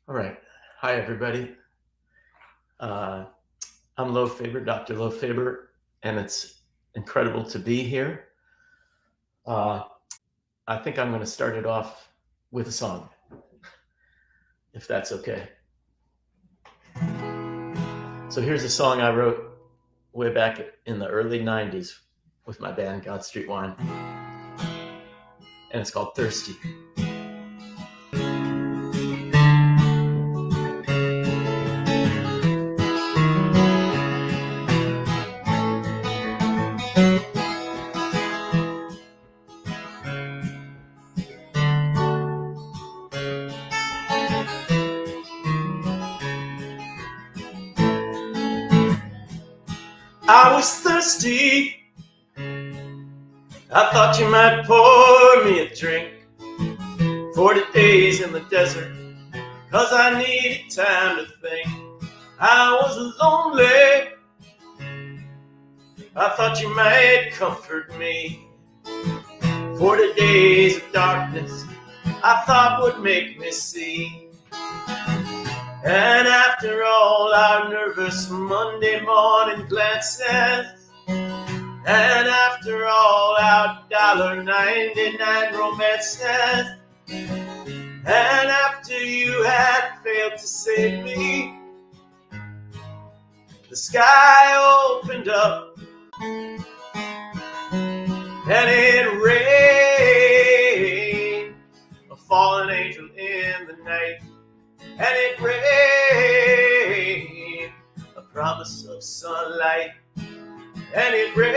All right. Hi, everybody. I'm Faber, Dr. Lo Faber, and it's incredible to be here. I think I'm going to start it off with a song, if that's okay. So here's a song I wrote way back in the early 90s with my band, God Street Wine, and it's called Thirsty. I was thirsty. I thought you might pour me a drink. 40 days in the desert, 'cause I needed time to think. I was lonely. I thought you might comfort me. 40 days of darkness I thought would make me see. And after all our nervous Monday morning glances, and after all our $1.99 romances, and after you had failed to save me, the sky opened up and it rained, a fallen angel in the night. And it rained, a promise of sunlight. And it rained,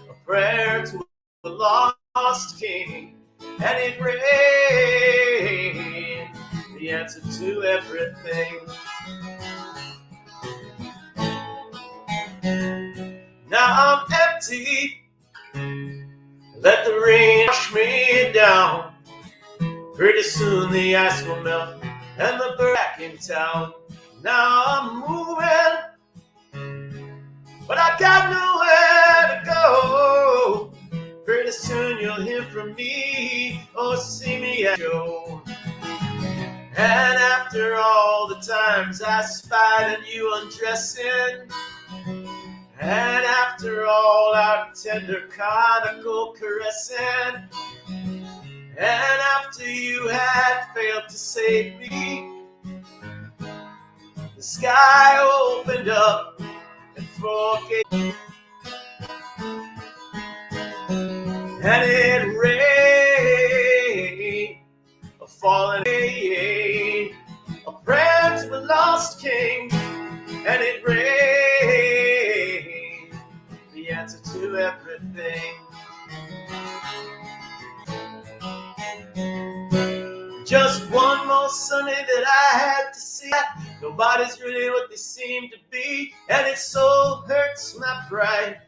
a prayer to a lost king. And it rained, the answer to everything. Now I'm empty, let the rain wash me down. Pretty soon the ice will melt and the birds back in town. Now I'm moving, but I got nowhere to go. Pretty soon you'll hear from me or see me at show. And after all the times I spied at you undressing, and after all our tender conical caressing, and after you had failed to save me, the sky opened up and forgave me. And it rained, a fallen rain, a prayer to a lost king. And it rained, the answer to everything. Just one more Sunday that I had to see. Nobody's really what they seem to be, and it so hurts my pride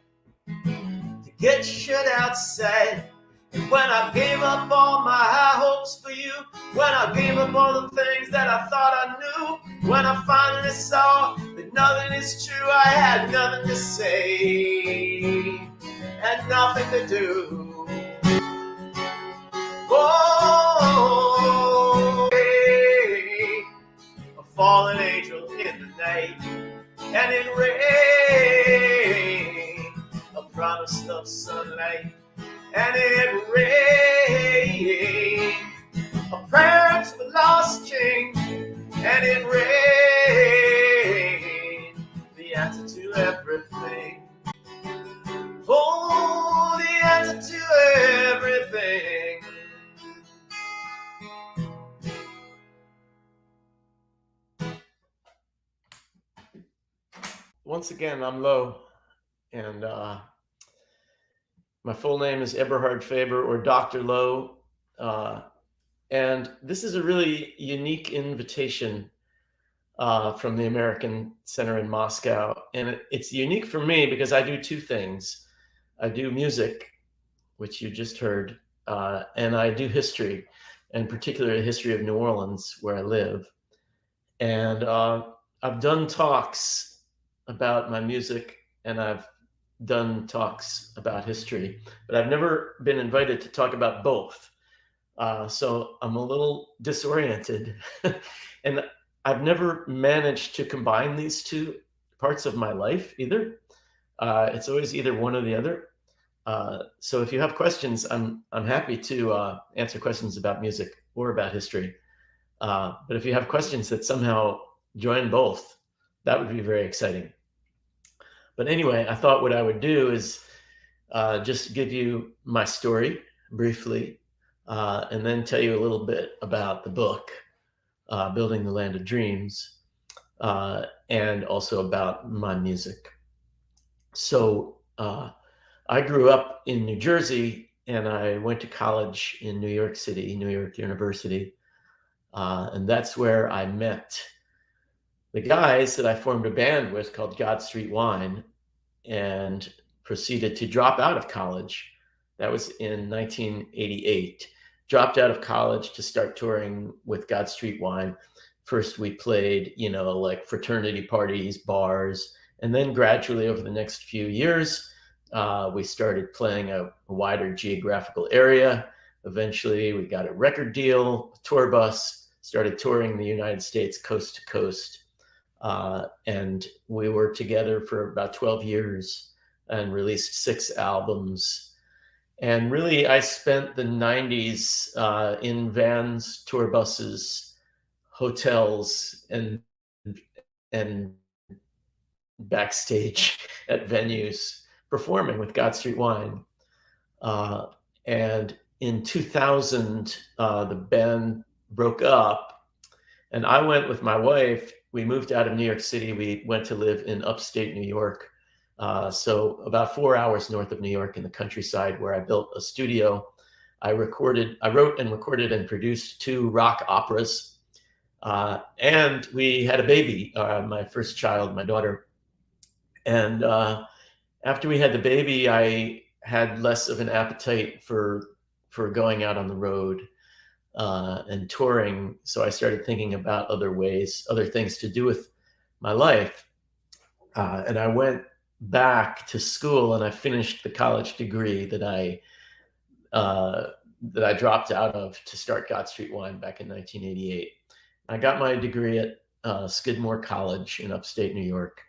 to get shut outside. And when I gave up all my high hopes for you, when I gave up all the things that I thought I knew, when I finally saw that nothing is true, I had nothing to say and nothing to do. Oh, a fallen angel in the night, and it rained, a promise of sunlight. And it rained, a prayer to the lost king. And it rained, the answer to everything. Oh, the answer to everything. Once again, I'm Lo, and my full name is Eberhard Faber, or Dr. Lo, and this is a really unique invitation from the American Center in Moscow, and it's unique for me because I do two things. I do music, which you just heard, and I do history. and particularly the history of New Orleans, where I live. And I've done talks about my music, and I've done talks about history, but I've never been invited to talk about both. So I'm a little disoriented. And I've never managed to combine these two parts of my life either. It's always either one or the other. So if you have questions, I'm happy to answer questions about music or about history. But if you have questions that somehow join both, that would be very exciting. But anyway, I thought what I would do is just give you my story briefly, and then tell you a little bit about the book, Building the Land of Dreams, and also about my music. So I grew up in New Jersey, and I went to college in New York City, New York University. And that's where I met the guys that I formed a band with called God Street Wine, and proceeded to drop out of college. That was in 1988. Dropped out of college to start touring with God Street Wine. First, we played, like fraternity parties, bars, and then gradually over the next few years, we started playing a wider geographical area. Eventually, we got a record deal, a tour bus, started touring the United States coast to coast. And we were together for about 12 years and released 6 albums. And really, I spent the 90s in vans, tour buses, hotels, and backstage at venues performing with God Street Wine. And in 2000, the band broke up, and I went with my wife. We moved out of New York City. We went to live in upstate New York, so about 4 hours north of New York in the countryside, where I built a studio. I wrote and recorded and produced 2 rock operas, and we had a baby, my first child, my daughter. And after we had the baby, I had less of an appetite for going out on the road and touring. So I started thinking about other things to do with my life. And I went back to school, and I finished the college degree that I dropped out of to start God Street Wine back in 1988. I got my degree at Skidmore College in upstate New York.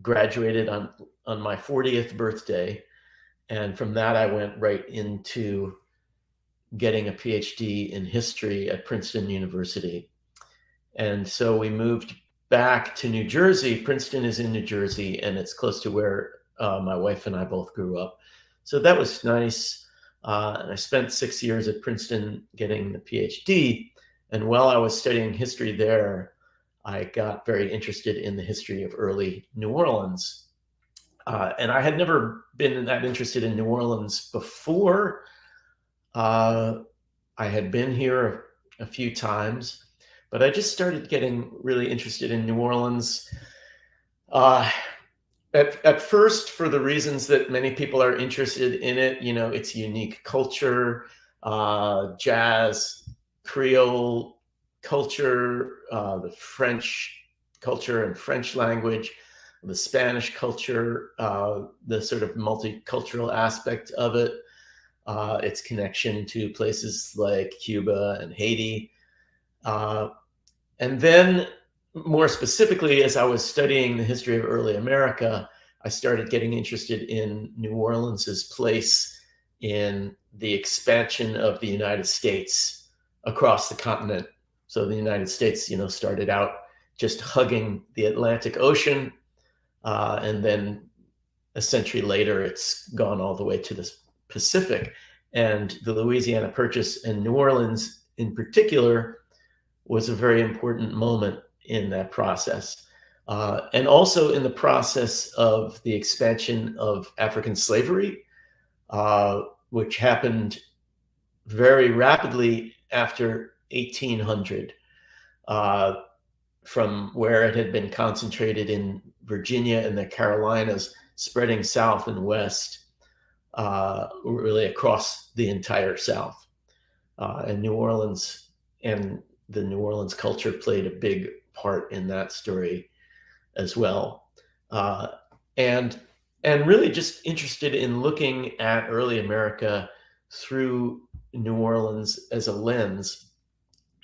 Graduated on my 40th birthday, and from that I went right into getting a Ph.D. in history at Princeton University. And so we moved back to New Jersey. Princeton is in New Jersey, and it's close to where my wife and I both grew up. So that was nice. And I spent 6 years at Princeton getting the Ph.D. And while I was studying history there, I got very interested in the history of early New Orleans. And I had never been that interested in New Orleans before. I had been here a few times, but I just started getting really interested in New Orleans. At first, for the reasons that many people are interested in it, its unique culture, jazz, Creole culture, the French culture and French language, the Spanish culture, the sort of multicultural aspect of it, its connection to places like Cuba and Haiti. And then more specifically, as I was studying the history of early America, I started getting interested in New Orleans's place in the expansion of the United States across the continent. So the United States, started out just hugging the Atlantic Ocean, and then a century later, it's gone all the way to the Pacific. And the Louisiana Purchase, and New Orleans in particular, was a very important moment in that process. And also in the process of the expansion of African slavery, which happened very rapidly after 1800, from where it had been concentrated in Virginia and the Carolinas, spreading south and west, really across the entire South. and New Orleans and the New Orleans culture played a big part in that story as well. Uh, and really just interested in looking at early America through New Orleans as a lens.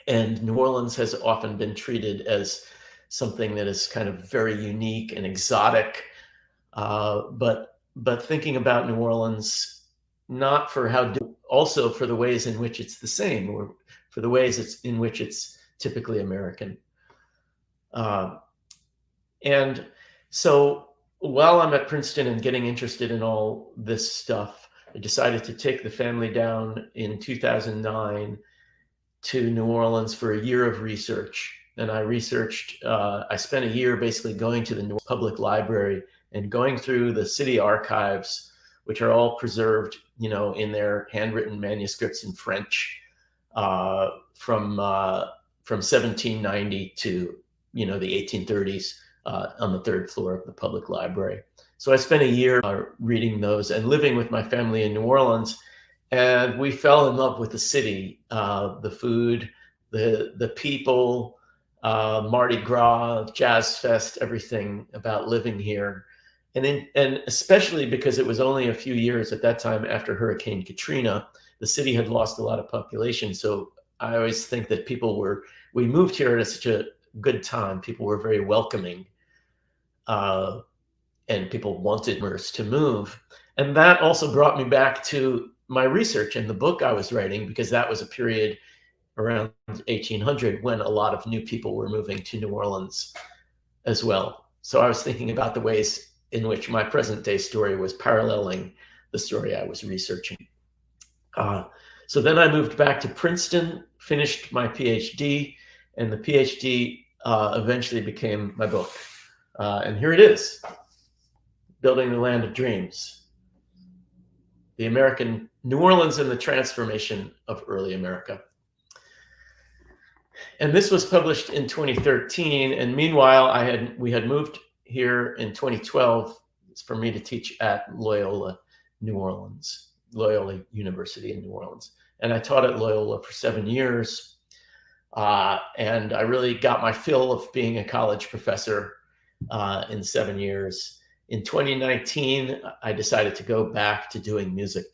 And New Orleans has often been treated as something that is kind of very unique and exotic. But thinking about New Orleans, not for also for the ways in which it's the same, or for the ways in which it's typically American. And so while I'm at Princeton and getting interested in all this stuff, I decided to take the family down in 2009 to New Orleans for a year of research. And I spent a year basically going to the New Orleans Public Library and going through the city archives, which are all preserved, in their handwritten manuscripts in French, from 1790 to, the 1830s, on the third floor of the public library. So I spent a year reading those and living with my family in New Orleans. And we fell in love with the city, the food, the people, Mardi Gras, Jazz Fest, everything about living here. And especially because it was only a few years at that time after Hurricane Katrina, the city had lost a lot of population. So I always think that we moved here at such a good time. People were very welcoming, and people wanted us to move. And that also brought me back to my research and the book I was writing, because that was a period around 1800 when a lot of new people were moving to New Orleans as well. So I was thinking about the ways in which my present day story was paralleling the story I was researching. So then I moved back to Princeton, finished my Ph.D., and the Ph.D. Eventually became my book. And here it is, Building the Land of Dreams: The American New Orleans and the Transformation of Early America. And this was published in 2013. And meanwhile, we had moved here in 2012 for me to teach at Loyola University in New Orleans. And I taught at Loyola for 7 years. And I really got my fill of being a college professor in 7 years. In 2019, I decided to go back to doing music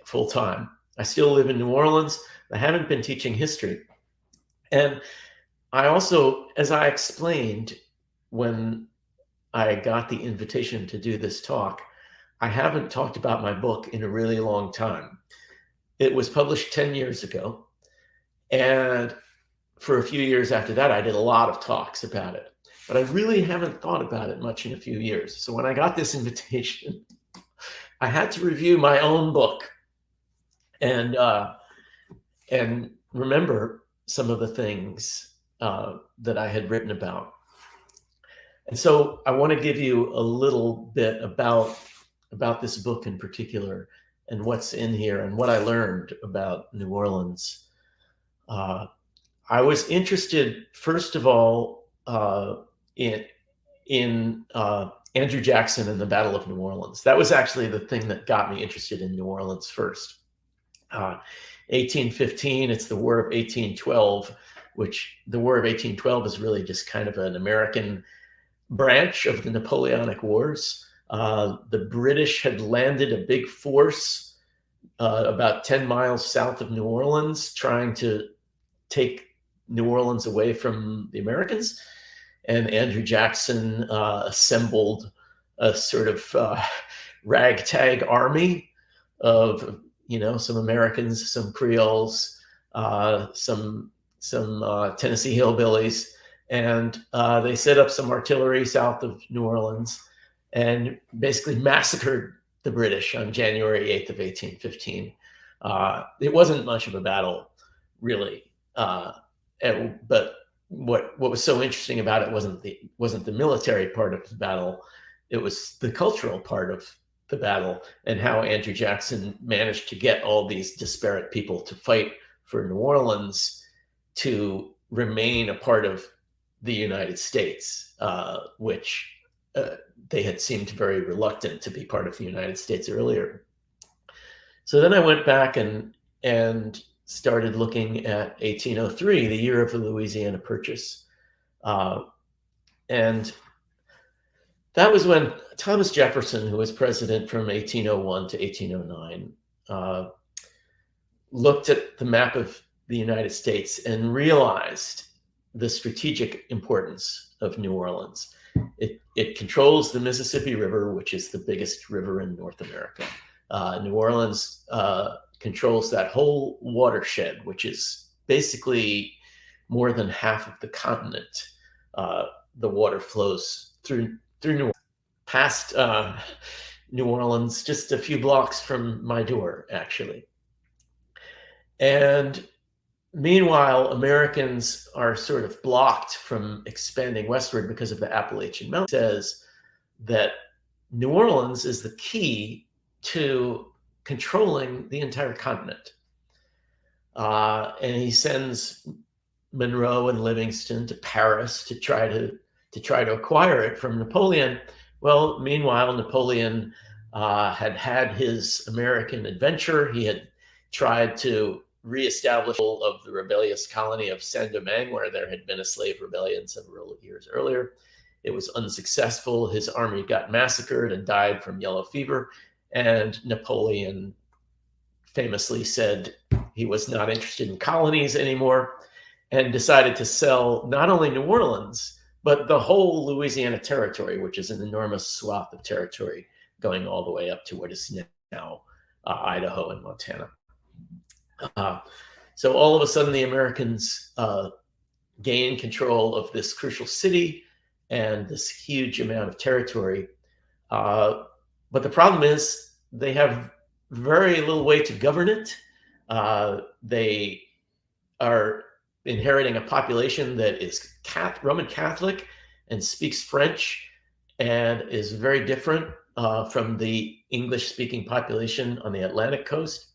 full time. I still live in New Orleans. I haven't been teaching history. And I also, as I explained when I got the invitation to do this talk, I haven't talked about my book in a really long time. It was published 10 years ago. And for a few years after that, I did a lot of talks about it. But I really haven't thought about it much in a few years. So when I got this invitation, I had to review my own book and remember some of the things that I had written about. And so I want to give you a little bit about this book in particular and what's in here and what I learned about New Orleans. I was interested, first of all, in Andrew Jackson and the Battle of New Orleans. That was actually the thing that got me interested in New Orleans first. 1815, it's the War of 1812, which the War of 1812 is really just kind of an American branch of the Napoleonic Wars. The British had landed a big force about 10 miles south of New Orleans, trying to take New Orleans away from the Americans. And Andrew Jackson assembled a sort of ragtag army of, some Americans, some Creoles, some Tennessee hillbillies, and they set up some artillery south of New Orleans and basically massacred the British on January 8th of 1815. It wasn't much of a battle, really, but what was so interesting about it wasn't the military part of the battle. It was the cultural part of the battle and how Andrew Jackson managed to get all these disparate people to fight for New Orleans to remain a part of the United States, which they had seemed very reluctant to be part of the United States earlier. So then I went back and and started looking at 1803, the year of the Louisiana Purchase. And that was when Thomas Jefferson, who was president from 1801 to 1809, looked at the map of the United States and realized the strategic importance of New Orleans. It controls the Mississippi River, which is the biggest river in North America. New Orleans controls that whole watershed, which is basically more than half of the continent. The water flows through New Orleans, past New Orleans, just a few blocks from my door, actually. And meanwhile, Americans are sort of blocked from expanding westward because of the Appalachian Mountains. He says that New Orleans is the key to controlling the entire continent. And he sends Monroe and Livingston to Paris to try to acquire it from Napoleon. Well, meanwhile, Napoleon had his American adventure. He had tried to reestablish of the rebellious colony of Saint-Domingue, where there had been a slave rebellion several years earlier. It was unsuccessful. His army got massacred and died from yellow fever. And Napoleon famously said he was not interested in colonies anymore and decided to sell not only New Orleans, but the whole Louisiana territory, which is an enormous swath of territory going all the way up to what is now Idaho and Montana. So all of a sudden, the Americans gain control of this crucial city and this huge amount of territory. But the problem is they have very little way to govern it. They are inheriting a population that is Roman Catholic and speaks French and is very different from the English-speaking population on the Atlantic coast.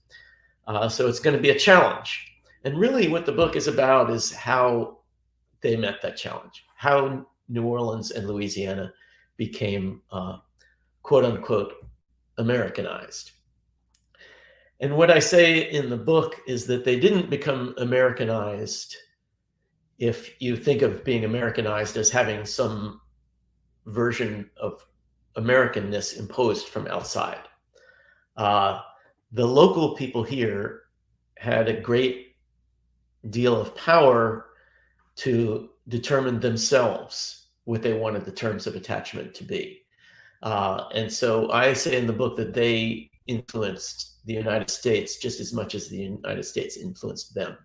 So it's going to be a challenge. And really what the book is about is how they met that challenge, how New Orleans and Louisiana became, quote unquote, Americanized. And what I say in the book is that they didn't become Americanized if you think of being Americanized as having some version of Americanness imposed from outside. The local people here had a great deal of power to determine themselves what they wanted the terms of attachment to be. And so I say in the book that they influenced the United States just as much as the United States influenced them.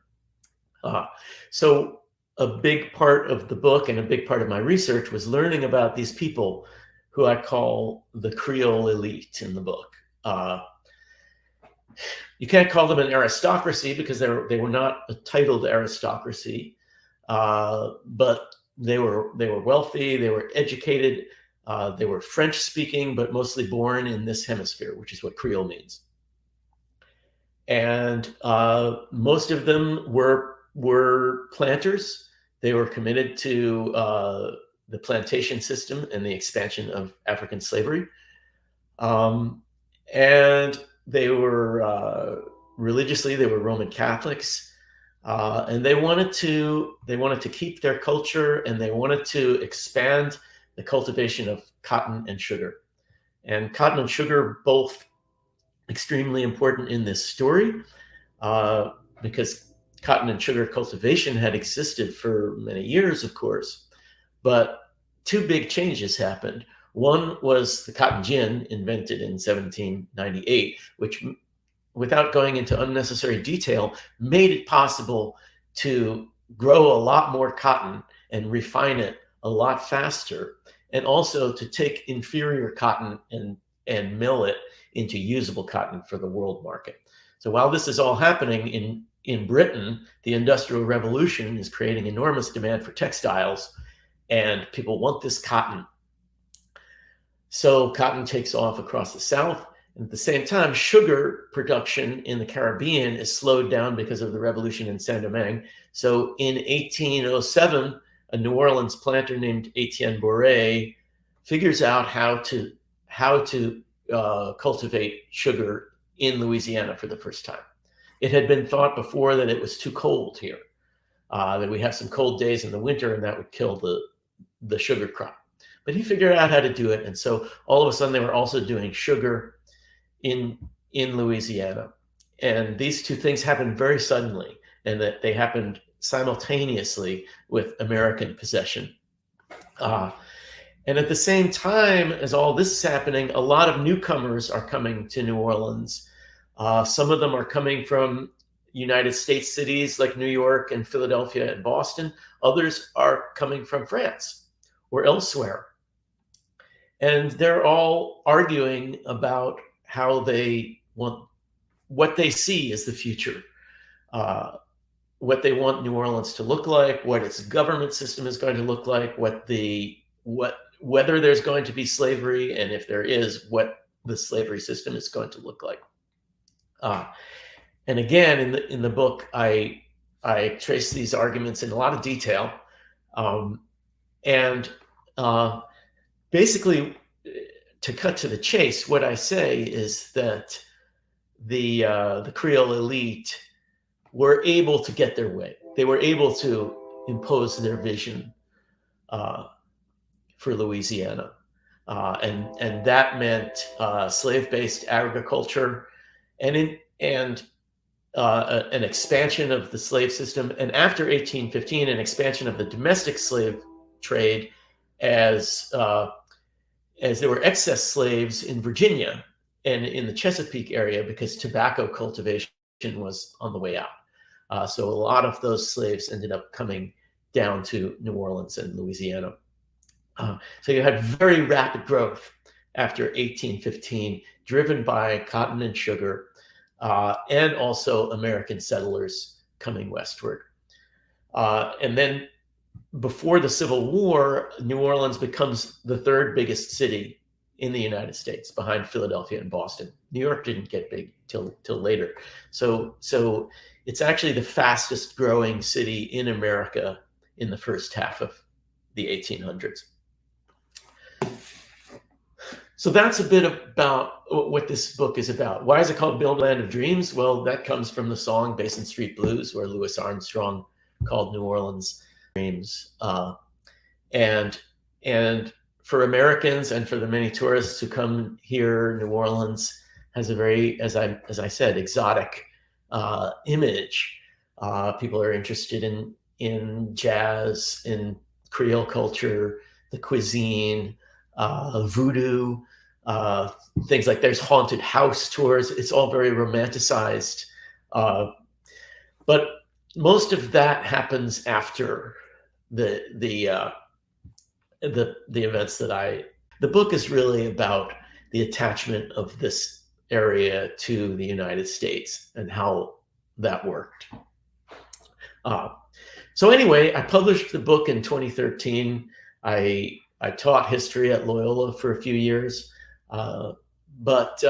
So a big part of the book and a big part of my research was learning about these people who I call the Creole elite in the book. You can't call them an aristocracy because they were not a titled aristocracy, but they were wealthy, they were educated, they were French speaking, but mostly born in this hemisphere, which is what Creole means. And most of them were planters. They were committed to the plantation system and the expansion of African slavery. And they were religiously, they were Roman Catholics, and they wanted to keep their culture, and they wanted to expand the cultivation of cotton and sugar. And cotton and sugar both extremely important in this story because cotton and sugar cultivation had existed for many years, of course, but two big changes happened. One was the cotton gin, invented in 1798, which, without going into unnecessary detail, made it possible to grow a lot more cotton and refine it a lot faster, and also to take inferior cotton and mill it into usable cotton for the world market. So while this is all happening in Britain, the Industrial Revolution is creating enormous demand for textiles, and people want this cotton. So cotton takes off across the South. And at the same time, sugar production in the Caribbean is slowed down because of the revolution in Saint-Domingue. So in 1807, a New Orleans planter named Etienne Bourret figures out how to cultivate sugar in Louisiana for the first time. it had been thought before that it was too cold here, that we have some cold days in the winter and that would kill the sugar crop. But he figured out how to do it. And so all of a sudden they were also doing sugar in Louisiana. And these two things happened very suddenly, and that they happened simultaneously with American possession. And at the same time as all this is happening, a lot of newcomers are coming to New Orleans. Some of them are coming from United States cities like New York and Philadelphia and Boston. Others are coming from France or elsewhere. And they're all arguing about how they want, what they see as the future, what they want New Orleans to look like, what its government system is going to look like, whether there's going to be slavery, and if there is, what the slavery system is going to look like. And again, in the book, I trace these arguments in a lot of detail, and basically, to cut to the chase, what I say is that the Creole elite were able to get their way. They were able to impose their vision for Louisiana, and that meant slave-based agriculture, and an expansion of the slave system, and after 1815, an expansion of the domestic slave trade, as there were excess slaves in Virginia and in the Chesapeake area because tobacco cultivation was on the way out. So a lot of those slaves ended up coming down to New Orleans and Louisiana. So you had very rapid growth after 1815, driven by cotton and sugar, and also American settlers coming westward. And then before the Civil War, New Orleans becomes the third biggest city in the United States, behind Philadelphia and Boston. New York didn't get big till later. So it's actually the fastest growing city in America in the first half of the 1800s. So that's a bit about what this book is about. Why is it called Build Land of Dreams? Well, that comes from the song Basin Street Blues, where Louis Armstrong called New Orleans dreams. And for Americans and for the many tourists who come here, New Orleans has a very, as I said, exotic image. People are interested in jazz, in Creole culture, the cuisine, voodoo, things like there's haunted house tours. It's all very romanticized. But most of that happens after the events that the book is really about the attachment of this area to the United States and how that worked. So anyway, I published the book in 2013. I taught history at Loyola for a few years, but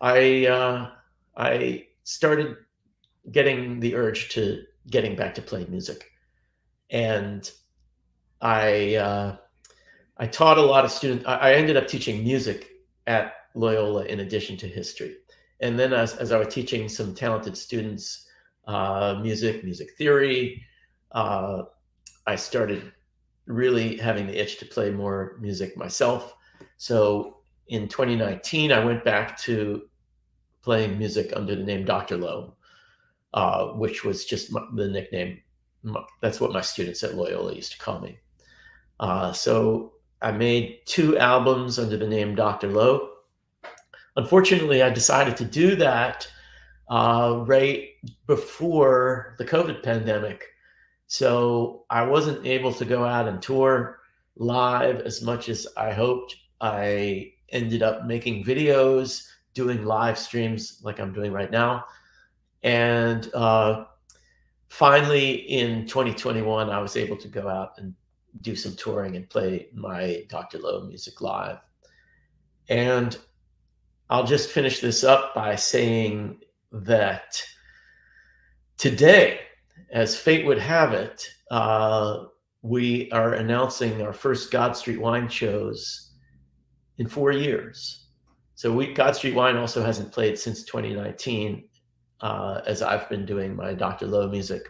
I started getting the urge to getting back to playing music. And I taught a lot of students. I ended up teaching music at Loyola in addition to history. And then as I was teaching some talented students music theory, I started really having the itch to play more music myself. So in 2019, I went back to playing music under the name Dr. Lowe, which was just the nickname. That's what my students at Loyola used to call me. So I made 2 albums under the name Dr. Lowe. Unfortunately, I decided to do that right before the COVID pandemic. So I wasn't able to go out and tour live as much as I hoped. I ended up making videos, doing live streams like I'm doing right now. And finally, in 2021, I was able to go out and do some touring and play my Dr. Lowe music live. And I'll just finish this up by saying that today, as fate would have it, we are announcing our first God Street Wine shows in 4 years. So God Street Wine also hasn't played since 2019. as I've been doing my Dr. Lowe music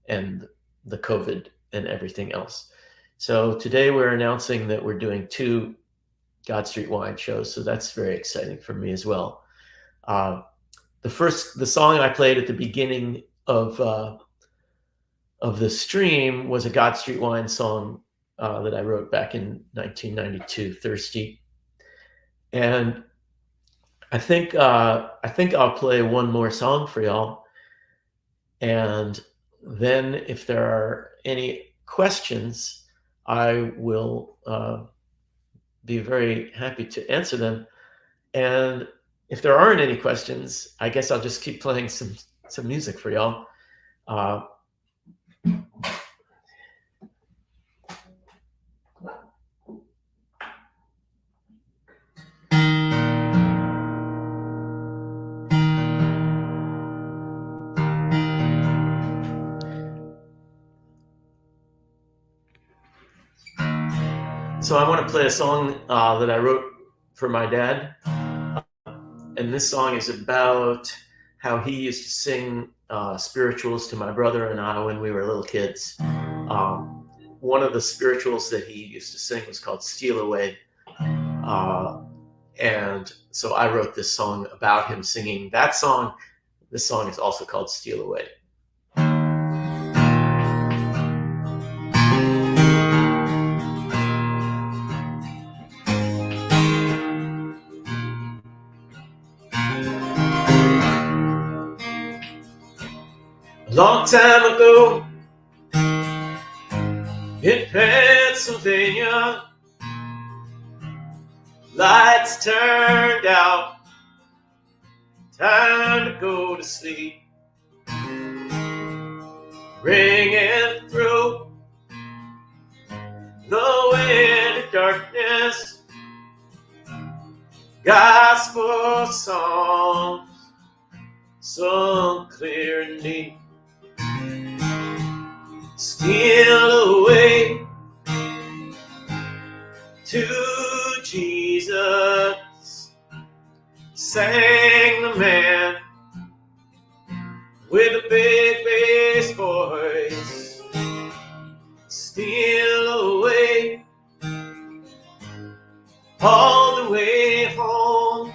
and the COVID and everything else. So today we're announcing that we're doing 2 God Street Wine shows, so that's very exciting for me as well. The song I played at the beginning of the stream was a God Street Wine song that I wrote back in 1992, "Thirsty," and I think I'll play one more song for y'all, and then if there are any questions, I will be very happy to answer them. And if there aren't any questions, I guess I'll just keep playing some music for y'all. So I want to play a song that I wrote for my dad. And this song is about how he used to sing spirituals to my brother and I when we were little kids. One of the spirituals that he used to sing was called "Steal Away." And so I wrote this song about him singing that song. This song is also called "Steal Away." A long time ago in Pennsylvania, lights turned out, time to go to sleep. Ringing through the winter darkness, gospel songs sung clear and deep. Steal away to Jesus, sang the man with a big bass voice. Steal away all the way home,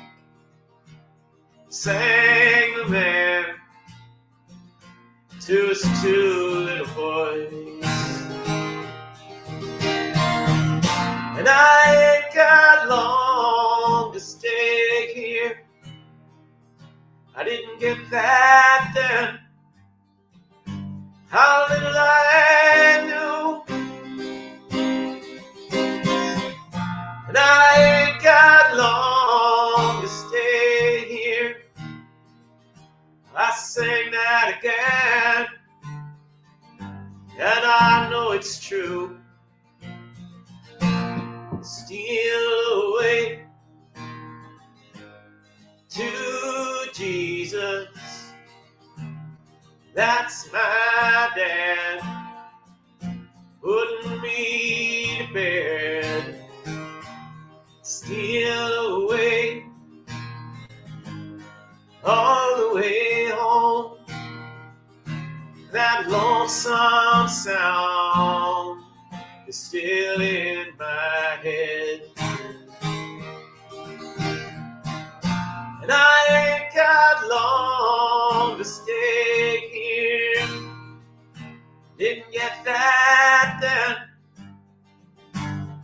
sang the man to his 2 little boys. And I ain't got long to stay here, I didn't get that then. How little I knew. And I ain't got long to stay here, I sang that again, and I know it's true. Steal away to Jesus, that's my dad, putting me to bed. Steal away all the way home, that lonesome sound is still in my head. And I ain't got long to stay here, didn't get that then.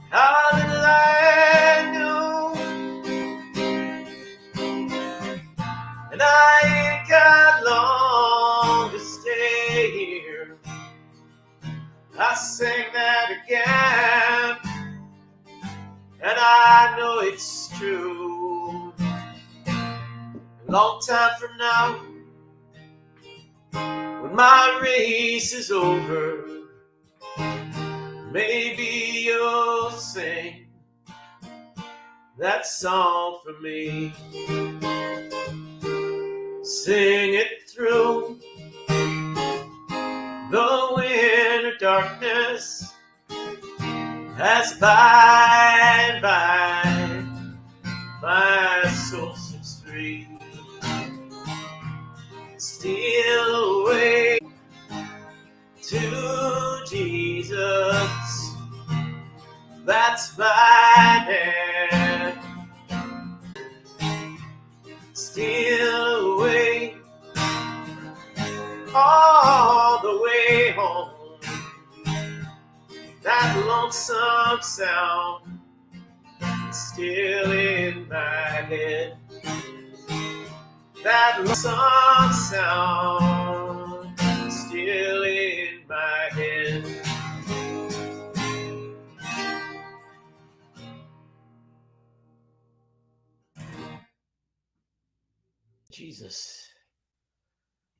How little I knew. And I ain't got long to stay here, I sang that again, and I know it's true. A long time from now, when my race is over, maybe you'll sing that song for me. Sing it through the winter darkness, as by and by my soul sets free. Jesus, that's my man. Steal away all the way home. That lonesome sound is still in my head. That lonesome sound is still in my head. Jesus.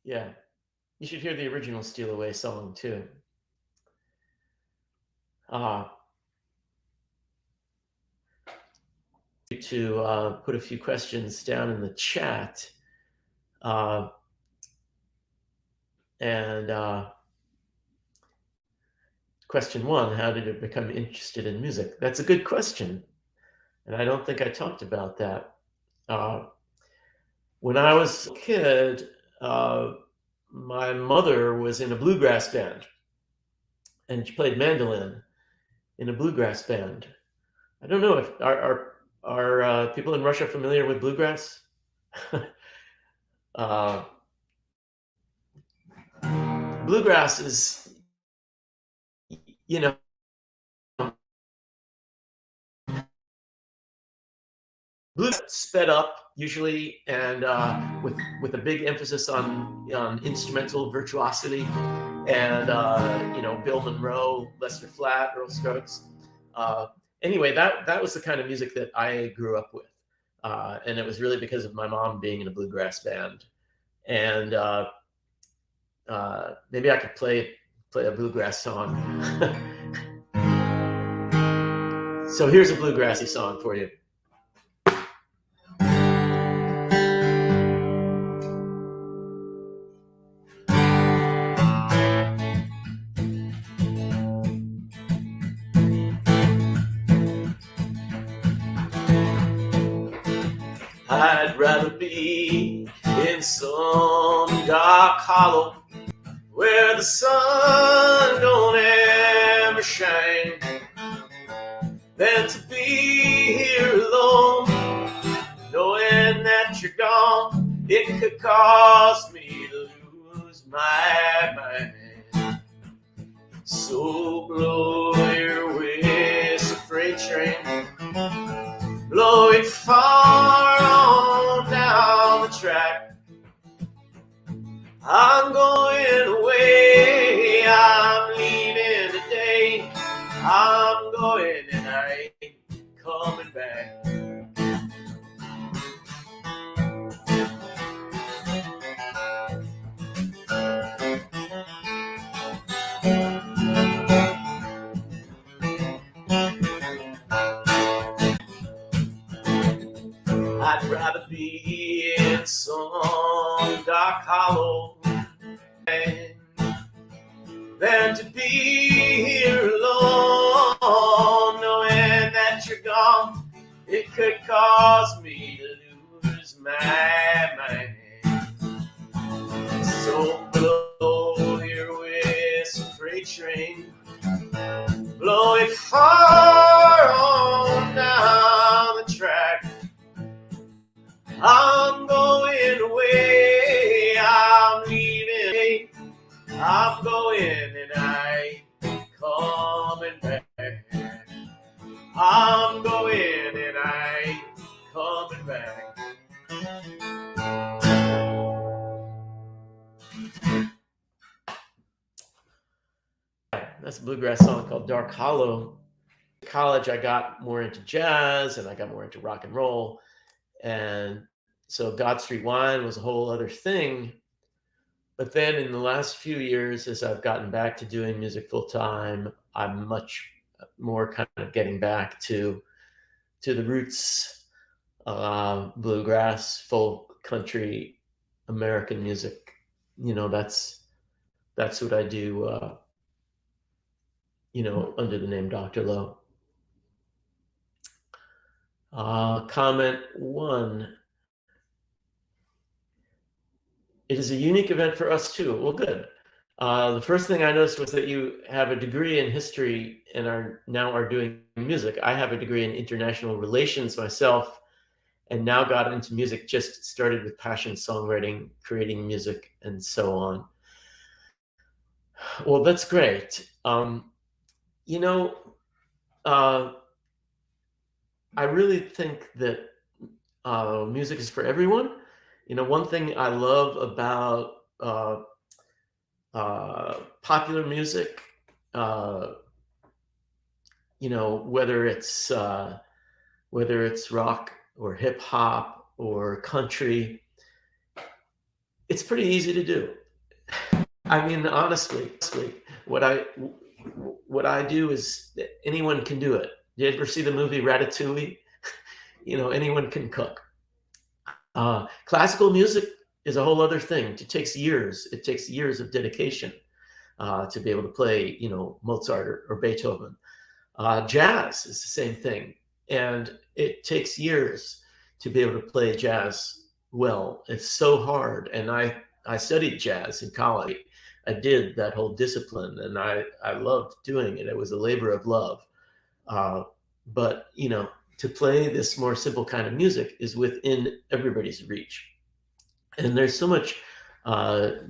Yeah. You should hear the original Steal Away song too. To put a few questions down in the chat. Question one, how did it become interested in music? That's a good question. And I don't think I talked about that. When I was a kid, my mother was in a bluegrass band, and she played mandolin in a bluegrass band. I don't know if are people in Russia familiar with bluegrass? Bluegrass is, you know, blues sped up usually, and with a big emphasis on instrumental virtuosity, and Bill Monroe, Lester Flatt, Earl Scruggs. Anyway, that was the kind of music that I grew up with, and it was really because of my mom being in a bluegrass band. And maybe I could play a bluegrass song. So here's a bluegrassy song for you. I'd rather be in some dark hollow where the sun don't ever shine than to be here alone, knowing that you're gone. It could cause me to lose my mind. So blow your whistle, freight train, blow it far on down the track. I'm going away, I'm leaving today. I'm going and I ain't coming back. I'd rather be in some dark hollow than to be here alone, knowing that you're gone. It could cause me to lose my mind. So blow your whistle, freight train, blow it far on down the track. I'm going away, I'm leaving, I'm going and I ain't coming back. I'm going and I ain't coming back. That's a bluegrass song called Dark Hollow. In college, I got more into jazz and I got more into rock and roll. And so God Street Wine was a whole other thing. But then in the last few years, as I've gotten back to doing music full time, I'm much more kind of getting back to the roots, bluegrass, folk, country, American music. That's what I do, under the name Dr. Lowe. Comment one. It is a unique event for us too. Well, good. The first thing I noticed was that you have a degree in history and are doing music. I have a degree in international relations myself, and now got into music. Just started with passion songwriting, creating music, and so on. Well, that's great. You know, uh, I really think that music is for everyone. One thing I love about popular music, uh, whether it's rock or hip hop or country, it's pretty easy to do. I mean, honestly, what I what I do is anyone can do it. Did you ever see the movie Ratatouille? Anyone can cook. Classical music is a whole other thing. It takes years. It takes years of dedication to be able to play, Mozart or Beethoven. Jazz is the same thing, and it takes years to be able to play jazz well. It's so hard, and I studied jazz in college. I did that whole discipline, and I loved doing it. It was a labor of love. But to play this more simple kind of music is within everybody's reach, and there's so much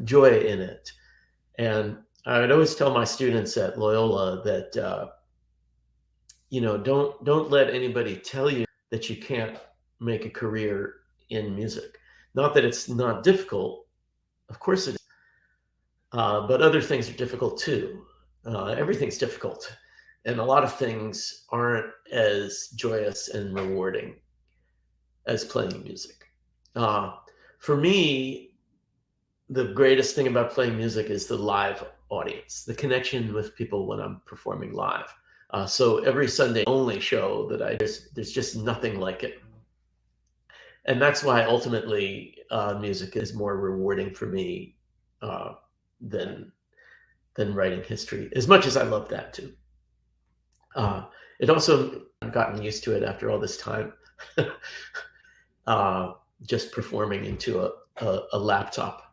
joy in it. And I would always tell my students at Loyola that don't let anybody tell you that you can't make a career in music. Not that it's not difficult, of course it is, but other things are difficult too. Everything's difficult, and a lot of things aren't as joyous and rewarding as playing music. For me, the greatest thing about playing music is the live audience, the connection with people when I'm performing live. So every Sunday only show that there's just nothing like it. And that's why ultimately music is more rewarding for me than writing history, as much as I love that too. It also, I've gotten used to it after all this time, just performing into a laptop.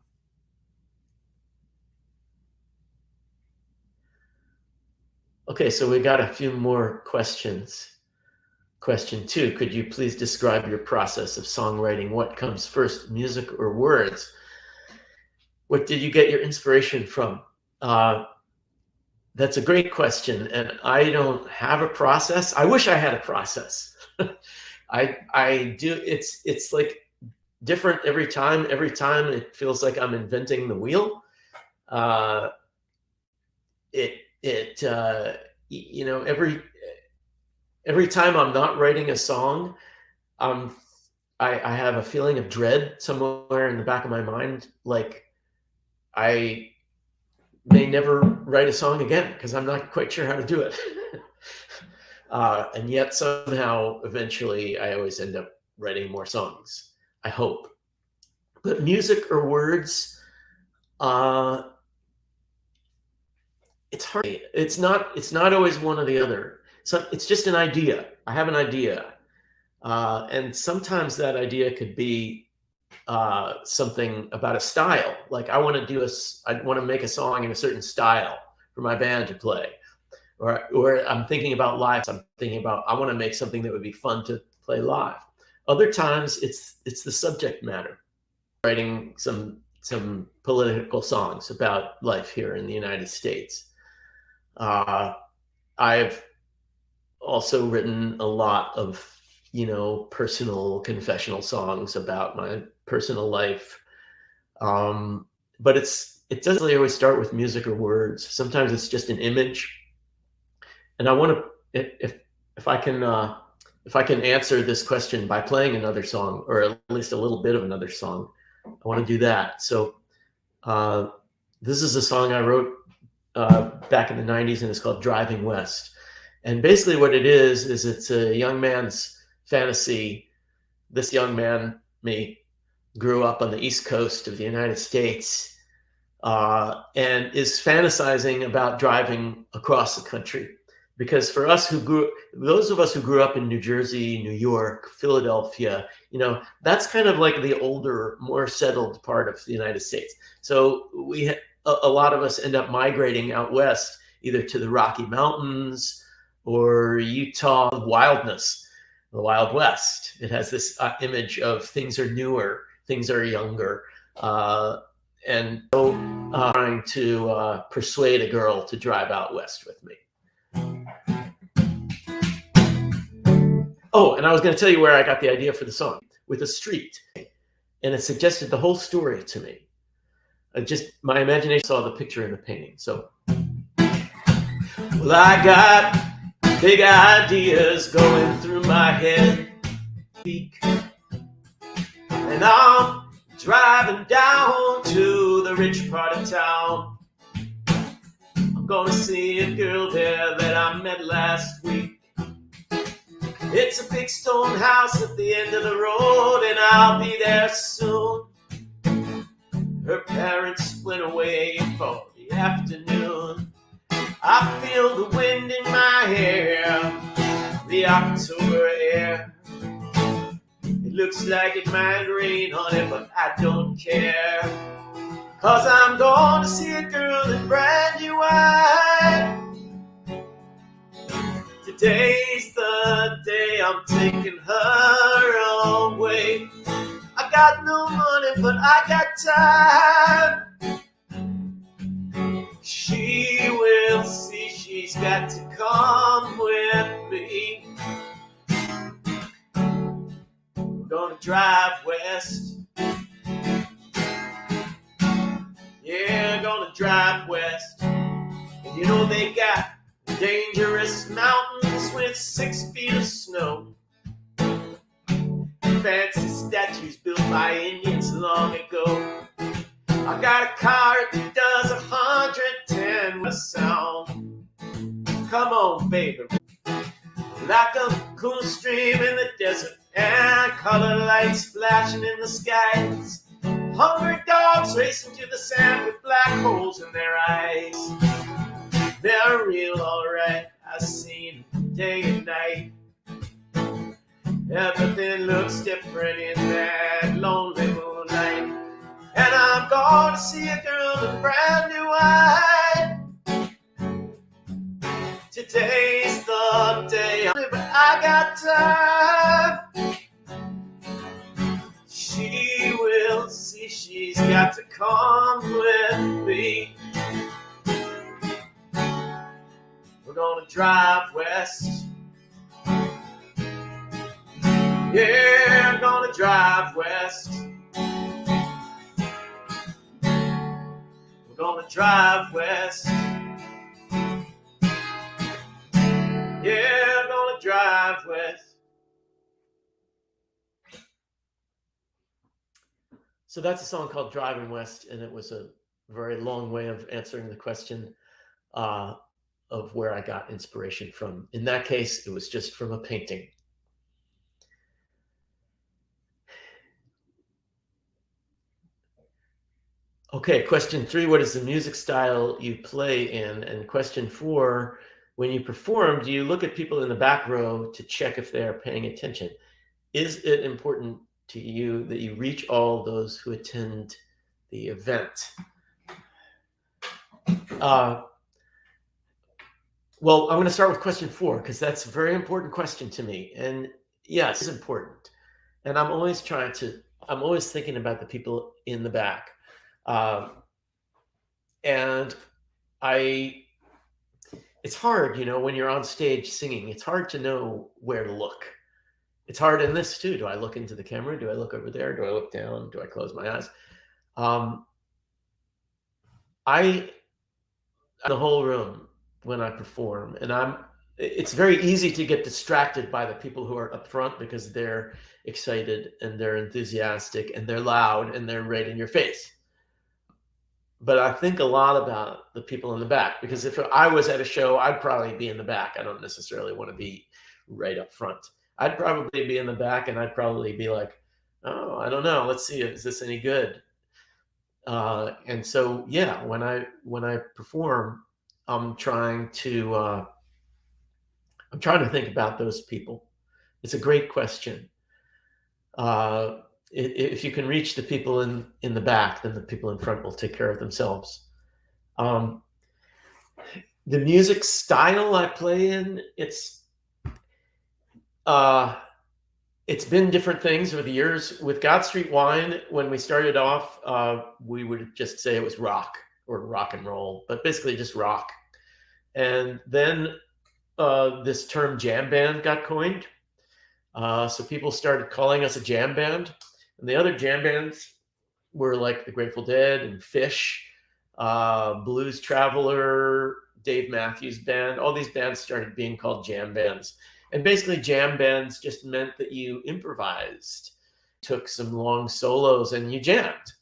Okay, so we got a few more questions. Question 2, could you please describe your process of songwriting? What comes first, music or words? What did you get your inspiration from? That's a great question, and I don't have a process. I wish I had a process. I do. It's like different every time. Every time it feels like I'm inventing the wheel. Every time I'm not writing a song, I have a feeling of dread somewhere in the back of my mind, like I may never write a song again because I'm not quite sure how to do it. And yet somehow, eventually, I always end up writing more songs, I hope. But music or words, it's hard. It's not always one or the other. So it's just an idea. I have an idea. And sometimes that idea could be something about a style. Like I want to make a song in a certain style for my band to play. Or I'm thinking about live. I'm thinking about, I want to make something that would be fun to play live. Other times it's the subject matter. Writing some political songs about life here in the United States. I've also written a lot of, personal confessional songs about my personal life. But it doesn't really always start with music or words. Sometimes it's just an image. And I want to, if I can answer this question by playing another song, or at least a little bit of another song, I want to do that. So this is a song I wrote back in the 90s, and it's called Driving West. And basically what it is it's a young man's fantasy. This young man, me, grew up on the East Coast of the United States and is fantasizing about driving across the country. Because for us those of us who grew up in New Jersey, New York, Philadelphia, that's kind of like the older, more settled part of the United States. So a lot of us end up migrating out west, either to the Rocky Mountains or Utah wildness, the Wild West. It has this image of things are newer, things are younger. And so trying to persuade a girl to drive out west with me. Oh, and I was going to tell you where I got the idea for the song, with a street. And it suggested the whole story to me. My imagination saw the picture in the painting. So, well, I got big ideas going through my head. And I'm driving down to the rich part of town. I'm gonna see a girl there that I met last week. It's a big stone house at the end of the road, and I'll be there soon. Her parents went away for the afternoon. I feel the wind in my hair, the October air. It looks like it might rain on it, but I don't care. 'Cause I'm going to see a girl in brand new white. Today's the day I'm taking her away. I got no money, but I got time. She will see she's got to come with me. We're gonna drive west. Yeah, gonna drive west. And you know they got dangerous mountains with 6 feet of snow. Fancy statues built by Indians long ago. I got a car that does 110 with sound. Come on, baby. Like a cool stream in the desert and color lights flashing in the skies. Hungry dogs racing to the sand with black holes in their eyes. They're real alright, I've seen them day and night. Everything looks different in that lonely moonlight. And I'm going to see a girl in brand new white. Today's the day, but I got time. She will see she's got to come with me. We're gonna drive west. Yeah, I'm gonna drive west. We're gonna drive west. Yeah, I'm gonna drive west. So that's a song called Driving West, and it was a very long way of answering the question of where I got inspiration from. In that case, it was just from a painting. Okay, question 3, what is the music style you play in? And question 4, when you perform, do you look at people in the back row to check if they are paying attention? Is it important to you that you reach all those who attend the event? Well, I'm going to start with question 4 because that's a very important question to me. And yes, it's important. And I'm always thinking about the people in the back. And it's hard, when you're on stage singing, it's hard to know where to look. It's hard in this too. Do I look into the camera? Do I look over there? Do I look down? Do I close my eyes? The whole room when I perform, and it's very easy to get distracted by the people who are up front because they're excited and they're enthusiastic and they're loud and they're right in your face. But I think a lot about the people in the back, because if I was at a show, I'd probably be in the back. I don't necessarily want to be right up front. I'd probably be in the back and I'd probably be like, oh, I don't know. Let's see, is this any good? And so, yeah, when I perform, I'm trying to think about those people. It's a great question. If you can reach the people in the back, then the people in front will take care of themselves. Um, the music style I play in, it's been different things over the years. With God Street Wine, when we started off, we would just say it was rock or rock and roll, but basically just rock. And then this term jam band got coined. So people started calling us a jam band. And the other jam bands were like the Grateful Dead and Fish, Blues Traveler, Dave Matthews Band. All these bands started being called jam bands. And basically, jam bands just meant that you improvised, took some long solos, and you jammed.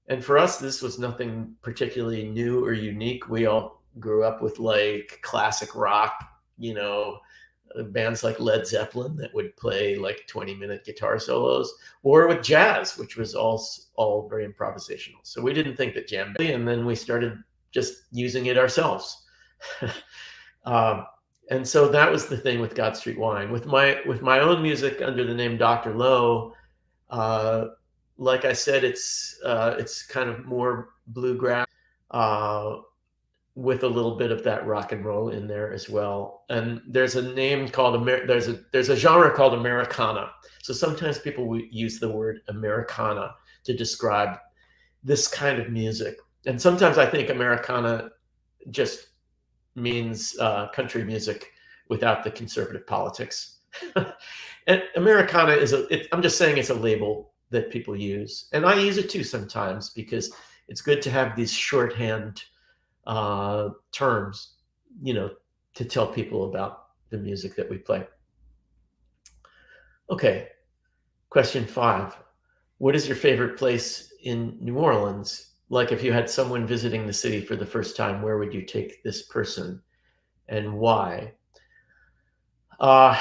And for us, this was nothing particularly new or unique. We all grew up with like classic rock, you know, bands like Led Zeppelin that would play like 20-minute guitar solos, or with jazz, which was all very improvisational. So we didn't think that jam, and then we started just using it ourselves. And so that was the thing with God Street Wine. With my own music under the name Dr. Lowe, like I said, it's kind of more bluegrass, with a little bit of that rock and roll in there as well. And there's a name called there's a genre called Americana. So sometimes people will use the word Americana to describe this kind of music. And sometimes I think Americana just means country music without the conservative politics. And Americana I'm just saying it's a label that people use. And I use it too sometimes because it's good to have these shorthand terms, you know, to tell people about the music that we play. Okay, question 5. What is your favorite place in New Orleans? Like if you had someone visiting the city for the first time, where would you take this person and why? I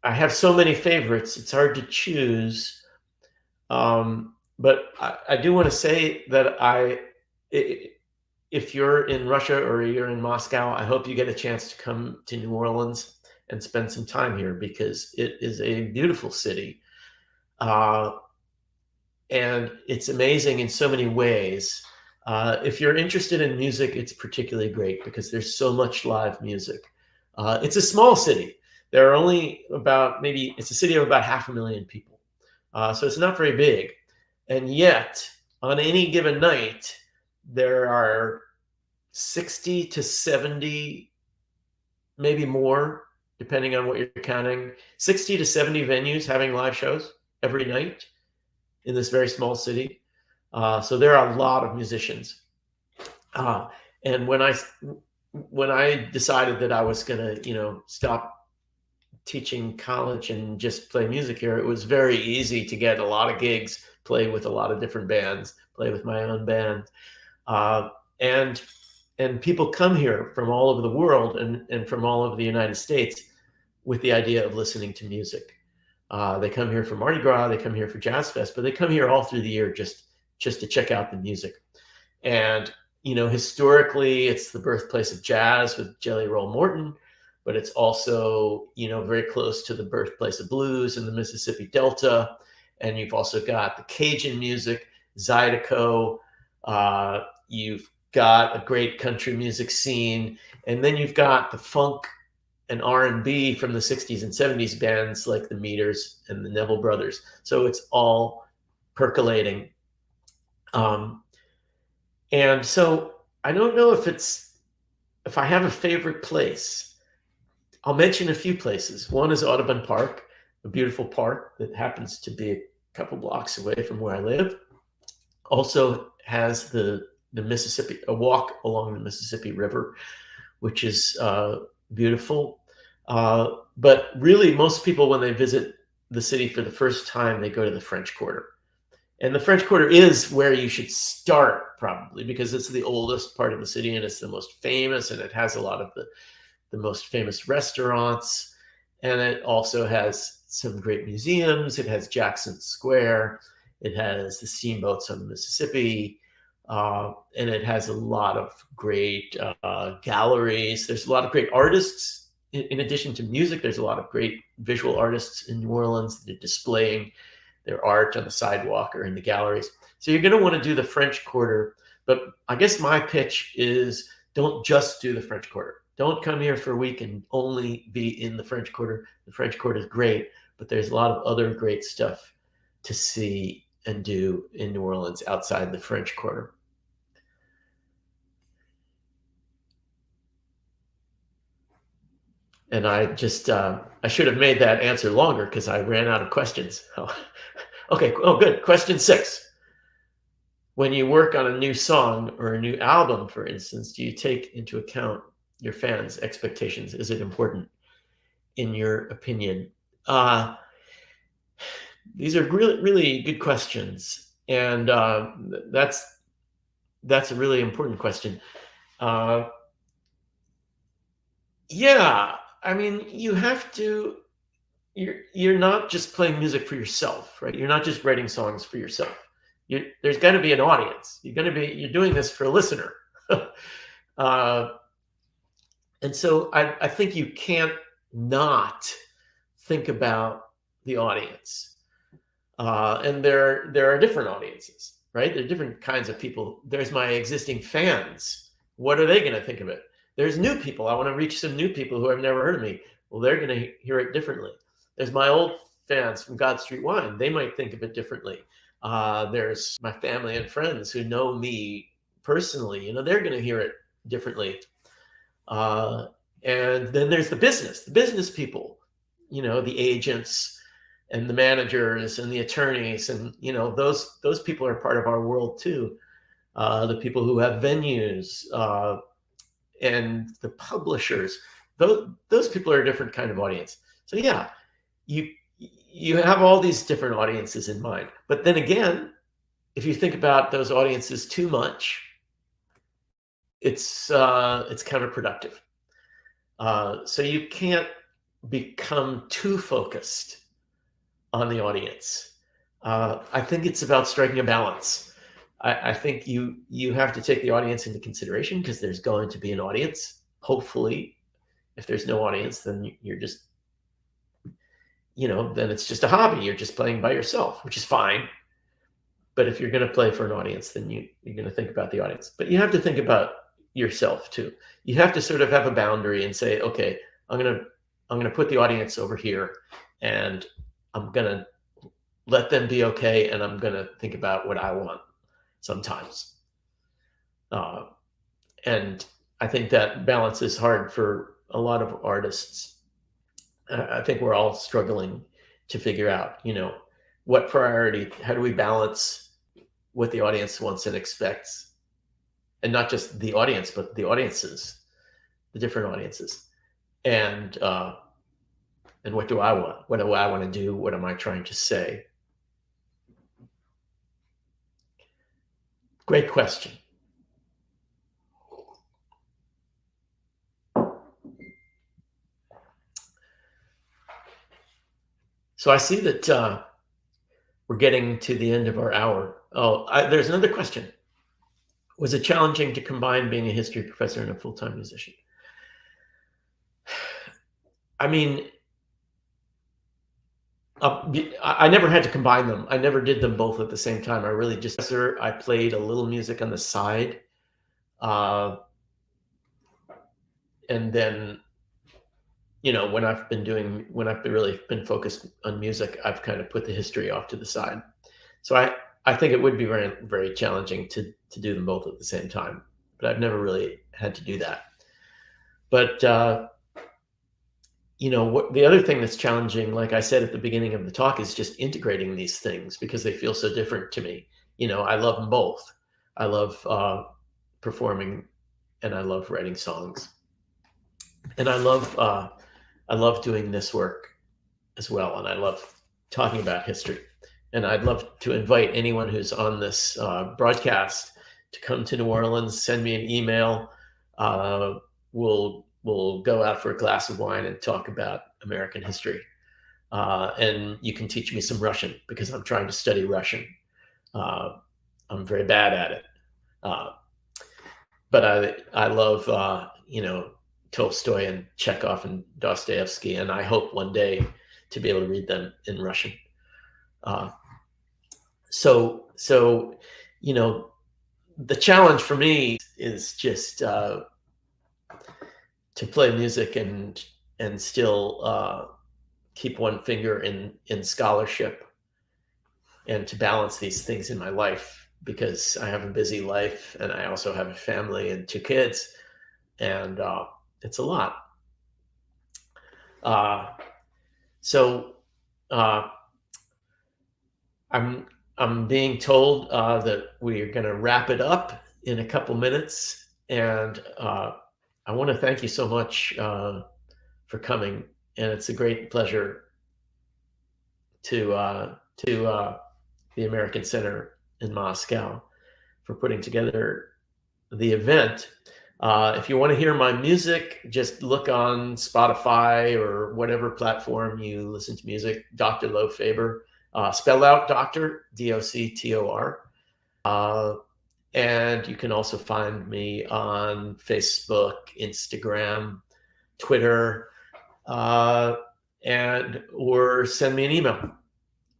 have so many favorites, it's hard to choose. But I do want to say that if you're in Russia or you're in Moscow, I hope you get a chance to come to New Orleans and spend some time here because it is a beautiful city. And it's amazing in so many ways. If you're interested in music, it's particularly great because there's so much live music. It's a small city. There are only it's a city of about 500,000 people. So it's not very big. And yet, on any given night, there are 60 to 70, maybe more, depending on what you're counting, 60 to 70 venues having live shows every night in this very small city. So there are a lot of musicians. And when I decided that I was going to, stop teaching college and just play music here, it was very easy to get a lot of gigs, play with a lot of different bands, play with my own band. And people come here from all over the world and from all over the United States with the idea of listening to music. They come here for Mardi Gras, they come here for Jazz Fest, but they come here all through the year just to check out the music. And, historically, it's the birthplace of jazz with Jelly Roll Morton, but it's also, very close to the birthplace of blues in the Mississippi Delta. And you've also got the Cajun music, Zydeco. You've got a great country music scene. And then you've got the funk and R&B from the 60s and 70s bands like the Meters and the Neville Brothers. So it's all percolating. And so I don't know if I have a favorite place. I'll mention a few places. One is Audubon Park, a beautiful park that happens to be a couple blocks away from where I live. Also has the Mississippi, a walk along the Mississippi River, which is beautiful. But really, most people, when they visit the city for the first time, they go to the French Quarter. And the French Quarter is where you should start, probably, because it's the oldest part of the city and it's the most famous, and it has a lot of the most famous restaurants. And it also has some great museums. It has Jackson Square. It has the steamboats on the Mississippi. And it has a lot of great galleries. There's a lot of great artists. In addition to music, there's a lot of great visual artists in New Orleans that are displaying their art on the sidewalk or in the galleries. So you're going to want to do the French Quarter. But I guess my pitch is don't just do the French Quarter. Don't come here for a week and only be in the French Quarter. The French Quarter is great, but there's a lot of other great stuff to see and do in New Orleans outside the French Quarter. And I should have made that answer longer because I ran out of questions. Okay, oh good. Question 6. When you work on a new song or a new album, for instance, do you take into account your fans' expectations? Is it important, in your opinion? These are really, really good questions, and that's a really important question. Yeah, I mean, you have to. You're not just playing music for yourself, right? You're not just writing songs for yourself. There's got to be an audience. You're doing this for a listener. And so I think you can't not think about the audience. And there are different audiences, right? There are different kinds of people. There's my existing fans. What are they going to think of it? There's new people. I want to reach some new people who have never heard of me. Well, they're going to hear it differently. There's my old fans from God Street Wine. They might think of it differently. There's my family and friends who know me personally. They're going to hear it differently. And then there's the business people, the agents and the managers and the attorneys. And, those people are part of our world too. The people who have venues and the publishers, those people are a different kind of audience. So yeah, you have all these different audiences in mind. But then again, if you think about those audiences too much, it's counterproductive. So you can't become too focused on the audience. I think it's about striking a balance. I think you have to take the audience into consideration because there's going to be an audience. Hopefully, if there's no audience, then you're just, then it's just a hobby. You're just playing by yourself, which is fine. But if you're going to play for an audience, then you're going to think about the audience. But you have to think about yourself too. You have to sort of have a boundary and say, okay, I'm going to put the audience over here, and I'm going to let them be okay, and I'm going to think about what I want sometimes. And I think that balance is hard for a lot of artists. I think we're all struggling to figure out, what priority, how do we balance what the audience wants and expects, and not just the audience, but the audiences, the different audiences, and what do I want? What do I want to do? What am I trying to say? Great question. So I see that we're getting to the end of our hour. There's another question. Was it challenging to combine being a history professor and a full-time musician? I mean, I never had to combine them. I never did them both at the same time. I played a little music on the side. And then, when I've really been focused on music, I've kind of put the history off to the side. So I think it would be very, very challenging to do them both at the same time, but I've never really had to do that. But, the other thing that's challenging, like I said at the beginning of the talk, is just integrating these things because they feel so different to me. I love them both. I love performing, and I love writing songs, and I love doing this work as well. And I love talking about history. And I'd love to invite anyone who's on this broadcast to come to New Orleans, send me an email. We'll go out for a glass of wine and talk about American history. And you can teach me some Russian because I'm trying to study Russian. I'm very bad at it. But I love, Tolstoy and Chekhov and Dostoevsky, and I hope one day to be able to read them in Russian. So the challenge for me is just to play music and still keep one finger in scholarship, and to balance these things in my life, because I have a busy life and I also have a family and 2 kids, and it's a lot. So I'm being told that we're going to wrap it up in a couple minutes, and I want to thank you so much for coming, and it's a great pleasure to the American Center in Moscow for putting together the event. If you want to hear my music, just look on Spotify or whatever platform you listen to music, Dr. Lo Faber. Spell out Doctor, Doctor. And you can also find me on Facebook, Instagram, Twitter, and or send me an email,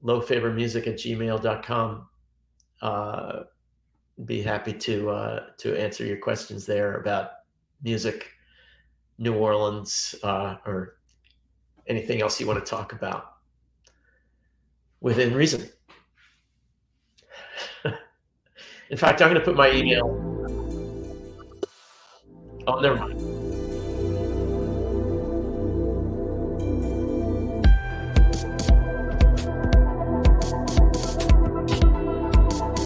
lofabermusic@gmail.com. Be happy to answer your questions there about music, New Orleans, or anything else you want to talk about within reason. In fact, I'm going to put my email. Oh, never mind.